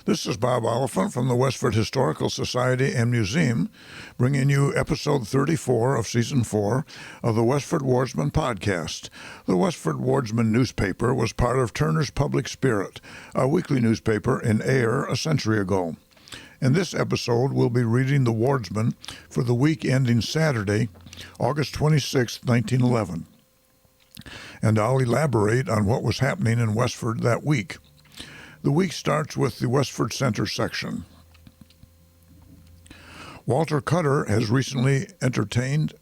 This is Bob Oliphant from the Westford Historical Society and Museum, bringing you episode 34 of season 4 of the Westford Wardsman podcast. The Westford Wardsman newspaper was part of Turner's Public Spirit, a weekly newspaper in Ayer a century ago. In this episode, we'll be reading the Wardsman for the week ending Saturday, August 26, 1911. And I'll elaborate on what was happening in Westford that week. The week starts with the Westford Center section. Walter Cutter has recently entertained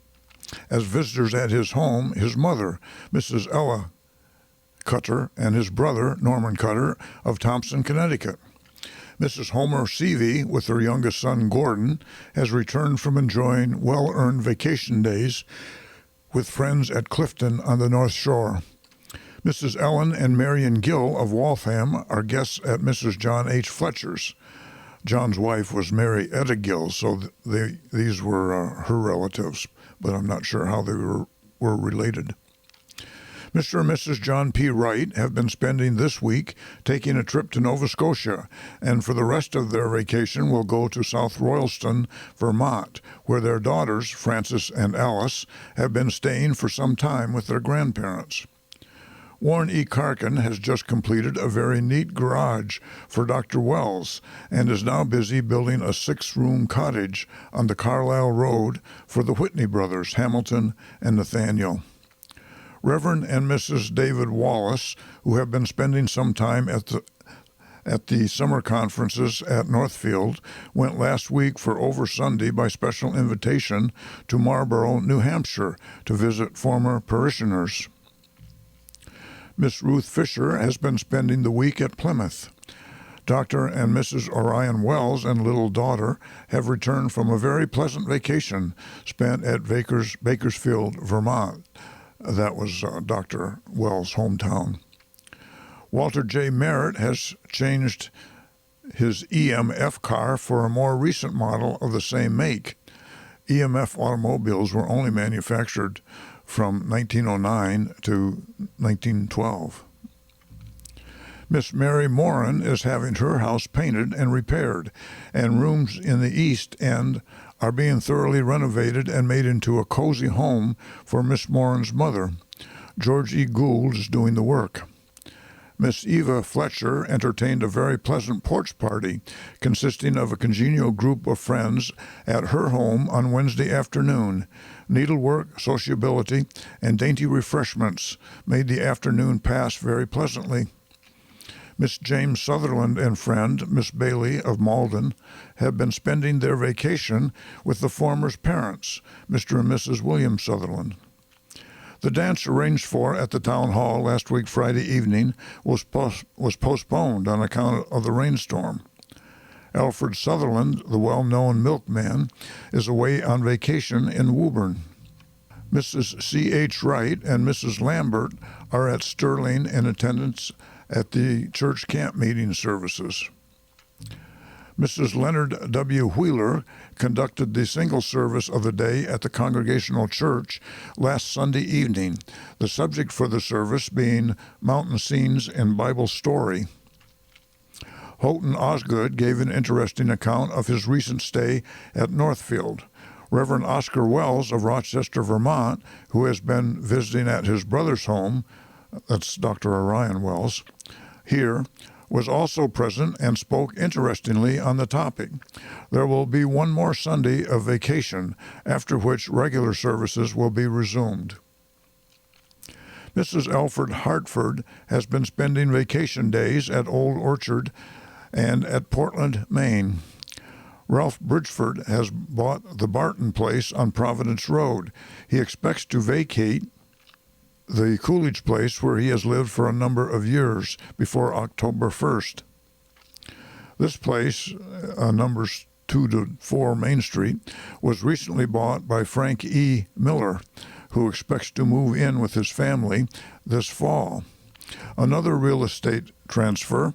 as visitors at his home his mother, Mrs. Ella Cutter, and his brother, Norman Cutter, of Thompson, Connecticut. Mrs. Homer Seavey, with her youngest son, Gordon, has returned from enjoying well-earned vacation days with friends at Clifton on the North Shore. Mrs. Ellen and Marion Gill of Waltham are guests at Mrs. John H. Fletcher's. John's wife was Mary Etta Gill, so these were her relatives, but I'm not sure how they were related. Mr. and Mrs. John P. Wright have been spending this week taking a trip to Nova Scotia, and for the rest of their vacation will go to South Royalston, Vermont, where their daughters, Frances and Alice, have been staying for some time with their grandparents. Warren E. Karkin has just completed a very neat garage for Dr. Wells and is now busy building a 6-room cottage on the Carlisle Road for the Whitney brothers, Hamilton and Nathaniel. Reverend and Mrs. David Wallace, who have been spending some time at the summer conferences at Northfield, went last week for over Sunday by special invitation to Marlborough, New Hampshire, to visit former parishioners. Miss Ruth Fisher has been spending the week at Plymouth. Dr. and Mrs. Orion Wells and little daughter have returned from a very pleasant vacation spent at Bakersfield, Vermont. That was Dr. Wells' hometown. Walter J. Merritt has changed his EMF car for a more recent model of the same make. EMF automobiles were only manufactured from 1909 to 1912. Miss Mary Moran is having her house painted and repaired, and rooms in the East End are being thoroughly renovated and made into a cozy home for Miss Moran's mother. George E. Gould is doing the work. Miss Eva Fletcher entertained a very pleasant porch party consisting of a congenial group of friends at her home on Wednesday afternoon. Needlework, sociability, and dainty refreshments made the afternoon pass very pleasantly. Miss James Sutherland and friend, Miss Bailey of Malden, have been spending their vacation with the former's parents, Mr. and Mrs. William Sutherland. The dance arranged for at the town hall last week Friday evening was postponed on account of the rainstorm. Alfred Sutherland, the well-known milkman, is away on vacation in Woburn. Mrs. C.H. Wright and Mrs. Lambert are at Sterling in attendance at the church camp meeting services. Mrs. Leonard W. Wheeler conducted the single service of the day at the Congregational Church last Sunday evening, the subject for the service being Mountain Scenes in Bible Story. Houghton Osgood gave an interesting account of his recent stay at Northfield. Reverend Oscar Wells of Rochester, Vermont, who has been visiting at his brother's home, that's Dr. Orion Wells, here, was also present and spoke interestingly on the topic. There will be one more Sunday of vacation, after which regular services will be resumed. Mrs. Alfred Hartford has been spending vacation days at Old Orchard and at Portland, Maine. Ralph Bridgeford has bought the Barton place on Providence Road. He expects to vacate the Coolidge place where he has lived for a number of years before October 1st. This place, numbers 2 to 4 Main Street, was recently bought by Frank E. Miller, who expects to move in with his family this fall. Another real estate transfer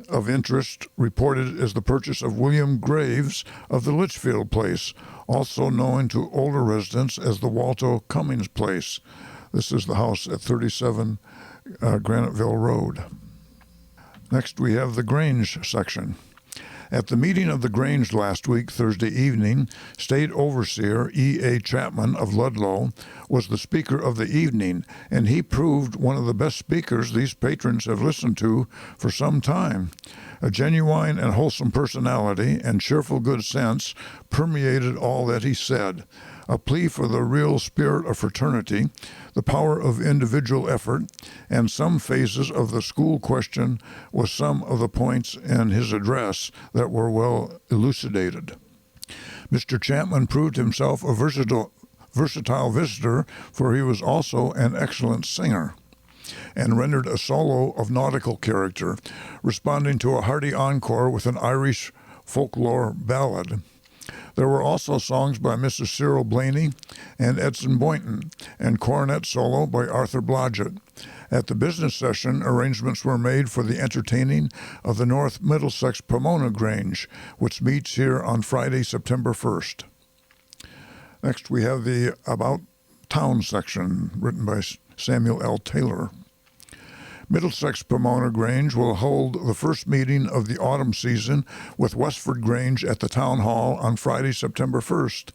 of interest reported is the purchase of William Graves of the Litchfield place, also known to older residents as the Waldo Cummings place. This is the house at 37 Graniteville Road. Next, we have the Grange section. At the meeting of the Grange last week, Thursday evening, State Overseer E.A. Chapman of Ludlow was the speaker of the evening, and he proved one of the best speakers these patrons have listened to for some time. A genuine and wholesome personality and cheerful good sense permeated all that he said. A plea for the real spirit of fraternity, the power of individual effort, and some phases of the school question was some of the points in his address that were well elucidated. Mr. Chapman proved himself a versatile visitor, for he was also an excellent singer, and rendered a solo of nautical character, responding to a hearty encore with an Irish folklore ballad. There were also songs by Mrs. Cyril Blaney and Edson Boynton, and cornet solo by Arthur Blodgett. At the business session, arrangements were made for the entertaining of the North Middlesex Pomona Grange, which meets here on Friday, September 1st. Next, we have the About Town section, written by Samuel L. Taylor. Middlesex Pomona Grange will hold the first meeting of the autumn season with Westford Grange at the Town Hall on Friday, September 1st.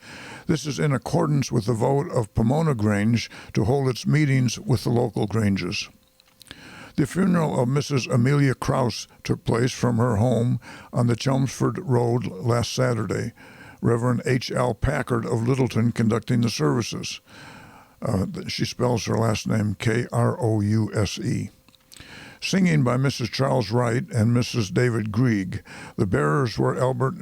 This is in accordance with the vote of Pomona Grange to hold its meetings with the local Granges. The funeral of Mrs. Amelia Krause took place from her home on the Chelmsford Road last Saturday. Reverend H.L. Packard of Littleton conducting the services. She spells her last name Krouse. Singing by Mrs. Charles Wright and Mrs. David Grieg. The bearers were Albert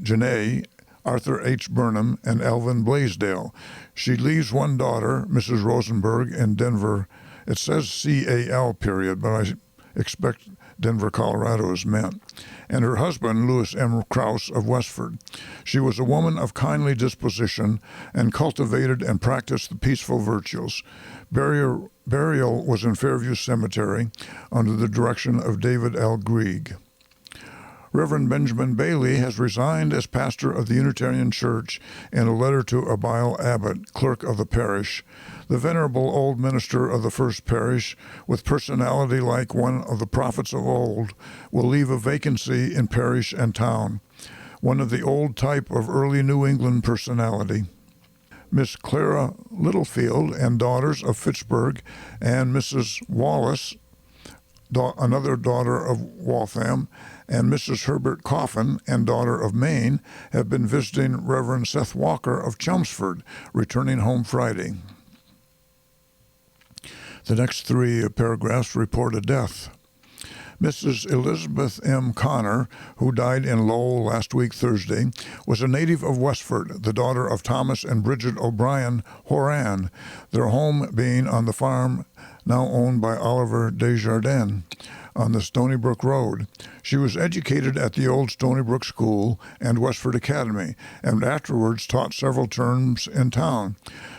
Genet, Arthur H. Burnham, and Alvin Blaisdell. She leaves one daughter, Mrs. Rosenberg, in Denver. It says C-A-L period, but I expect Denver, Colorado is meant, and her husband, Louis M. Krause of Westford. She was a woman of kindly disposition and cultivated and practiced the peaceful virtues. Burial was in Fairview Cemetery under the direction of David L. Grieg. Reverend Benjamin Bailey has resigned as pastor of the Unitarian Church in a letter to Abiel Abbott, clerk of the parish. The venerable old minister of the First Parish, with personality like one of the prophets of old, will leave a vacancy in parish and town, one of the old type of early New England personality. Miss Clara Littlefield and daughters of Fitchburg, and Mrs. Wallace, another daughter of Waltham, and Mrs. Herbert Coffin and daughter of Maine, have been visiting Reverend Seth Walker of Chelmsford, returning home Friday. The next three paragraphs report a death. Mrs. Elizabeth M. Connor, who died in Lowell last week Thursday, was a native of Westford, the daughter of Thomas and Bridget O'Brien Horan, their home being on the farm now owned by Oliver Desjardins on the Stony Brook Road. She was educated at the old Stony Brook School and Westford Academy, and afterwards taught several terms in town.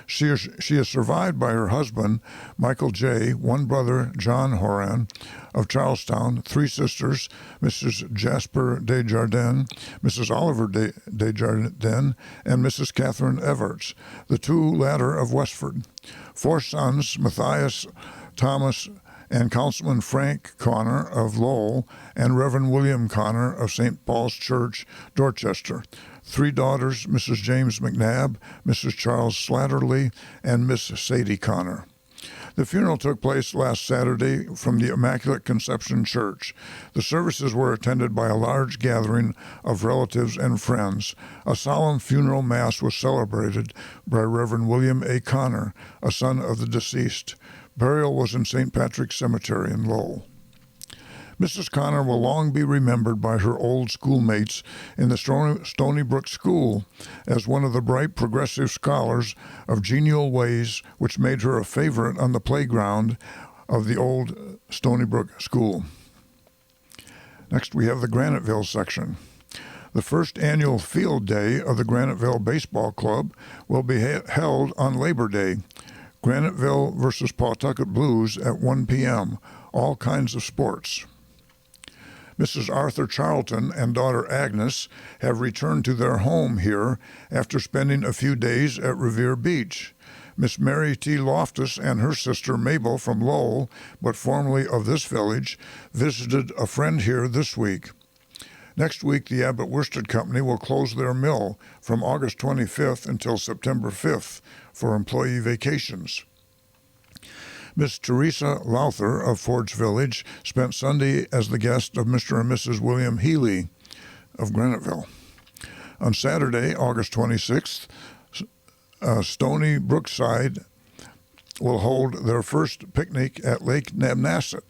She is survived by her husband, Michael J., one brother, John Horan, of Charlestown, three sisters, Mrs. Jasper Desjardins, Mrs. Oliver Desjardins, and Mrs. Catherine Everts, the two latter of Westford. Four sons, Matthias, Thomas, and Councilman Frank Connor of Lowell, and Reverend William Connor of St. Paul's Church, Dorchester. Three daughters, Mrs. James McNabb, Mrs. Charles Slatterly, and Miss Sadie Connor. The funeral took place last Saturday from the Immaculate Conception Church. The services were attended by a large gathering of relatives and friends. A solemn funeral mass was celebrated by Reverend William A. Connor, a son of the deceased. Burial was in St. Patrick's Cemetery in Lowell. Mrs. Connor will long be remembered by her old schoolmates in the Stony Brook School as one of the bright progressive scholars of genial ways, which made her a favorite on the playground of the old Stony Brook School. Next, we have the Graniteville section. The first annual field day of the Graniteville Baseball Club will be held on Labor Day. Graniteville versus Pawtucket Blues at 1 p.m., all kinds of sports. Mrs. Arthur Charlton and daughter Agnes have returned to their home here after spending a few days at Revere Beach. Miss Mary T. Loftus and her sister Mabel from Lowell, but formerly of this village, visited a friend here this week. Next week, the Abbott-Worsted Company will close their mill from August 25th until September 5th for employee vacations. Miss Teresa Lowther of Ford's Village spent Sunday as the guest of Mr. and Mrs. William Healy of Graniteville. On Saturday, August 26th, Stony Brookside will hold their first picnic at Lake Namnasset.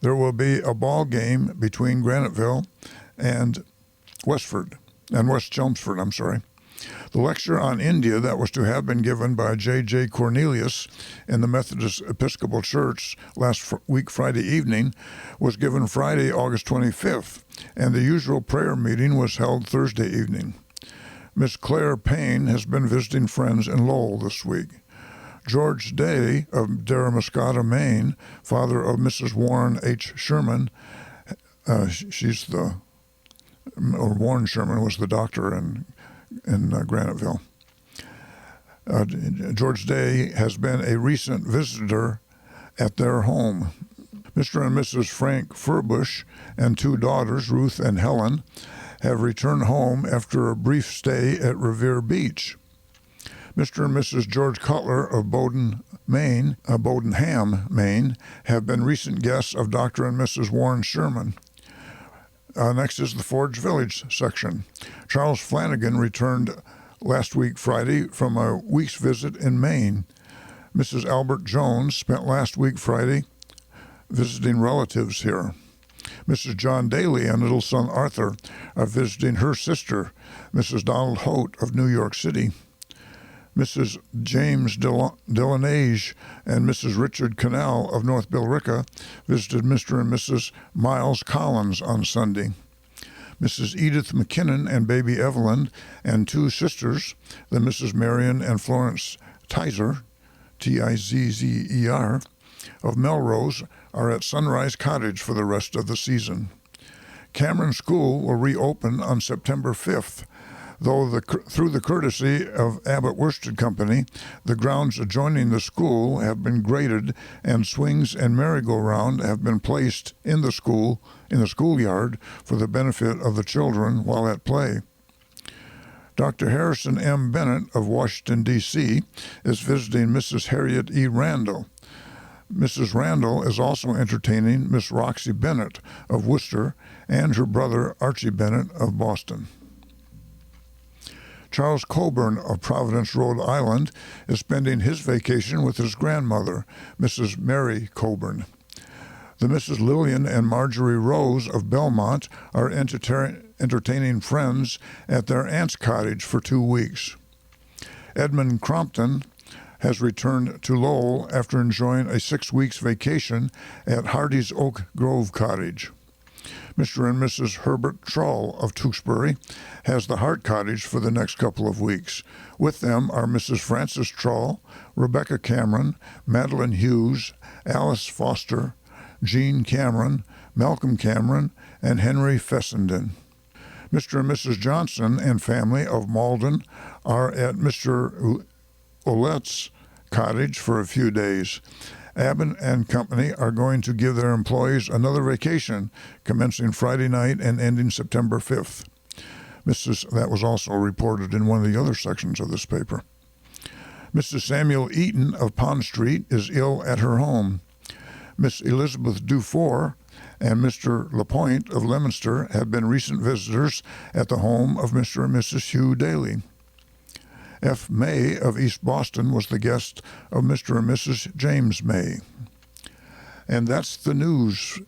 There will be a ball game between Graniteville and West Chelmsford. The lecture on India that was to have been given by J.J. Cornelius in the Methodist Episcopal Church last week Friday evening was given Friday, August 25th, and the usual prayer meeting was held Thursday evening. Miss Claire Payne has been visiting friends in Lowell this week. George Day of Daramuscata, Maine, father of Mrs. Warren H. Sherman, Warren Sherman was the doctor in Graniteville. George Day has been a recent visitor at their home. Mr. and Mrs. Frank Furbush and two daughters, Ruth and Helen, have returned home after a brief stay at Revere Beach. Mr. and Mrs. George Cutler of Bowdenham, Maine, have been recent guests of Dr. and Mrs. Warren Sherman. Next is the Ford's Village section. Charles Flanagan returned last week Friday from a week's visit in Maine. Mrs. Albert Jones spent last week Friday visiting relatives here. Mrs. John Daly and little son Arthur are visiting her sister, Mrs. Donald Hote of New York City. Mrs. James Delanage and Mrs. Richard Cannell of North Billerica visited Mr. and Mrs. Miles Collins on Sunday. Mrs. Edith McKinnon and baby Evelyn and two sisters, the Mrs. Marion and Florence Tizer, Tizzer, of Melrose, are at Sunrise Cottage for the rest of the season. Cameron School will reopen on September 5th. Though through the courtesy of Abbott-Worsted Company, the grounds adjoining the school have been graded and swings and merry-go-round have been placed in the schoolyard for the benefit of the children while at play. Dr. Harrison M. Bennett of Washington, D.C. is visiting Mrs. Harriet E. Randall. Mrs. Randall is also entertaining Miss Roxy Bennett of Worcester and her brother Archie Bennett of Boston. Charles Coburn of Providence, Rhode Island, is spending his vacation with his grandmother, Mrs. Mary Coburn. The Mrs. Lillian and Marjorie Rose of Belmont are entertaining friends at their aunt's cottage for 2 weeks. Edmund Crompton has returned to Lowell after enjoying a 6 weeks vacation at Hardy's Oak Grove Cottage. Mr. and Mrs. Herbert Trull of Tewksbury has the Hart Cottage for the next couple of weeks. With them are Mrs. Frances Trull, Rebecca Cameron, Madeline Hughes, Alice Foster, Jean Cameron, Malcolm Cameron, and Henry Fessenden. Mr. and Mrs. Johnson and family of Malden are at Mr. Ouellette's cottage for a few days. Abbott and Company are going to give their employees another vacation commencing Friday night and ending September 5th. That was also reported in one of the other sections of this paper. Mrs. Samuel Eaton of Pond Street is ill at her home. Miss Elizabeth Dufour and Mr. Lapointe of Leominster have been recent visitors at the home of Mr. and Mrs. Hugh Daly. F. May of East Boston was the guest of Mr. and Mrs. James May. And that's the news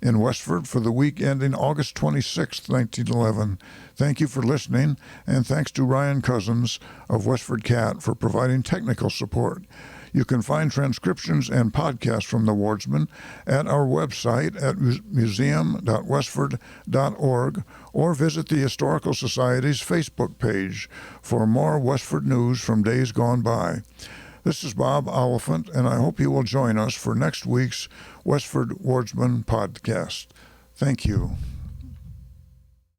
in Westford for the week ending August 26, 1911. Thank you for listening, and thanks to Ryan Cousins of WestfordCAT for providing technical support. You can find transcriptions and podcasts from the Wardsman at our website at museum.westford.org or visit the Historical Society's Facebook page for more Westford news from days gone by. This is Bob Oliphant, and I hope you will join us for next week's Westford Wardsman podcast. Thank you.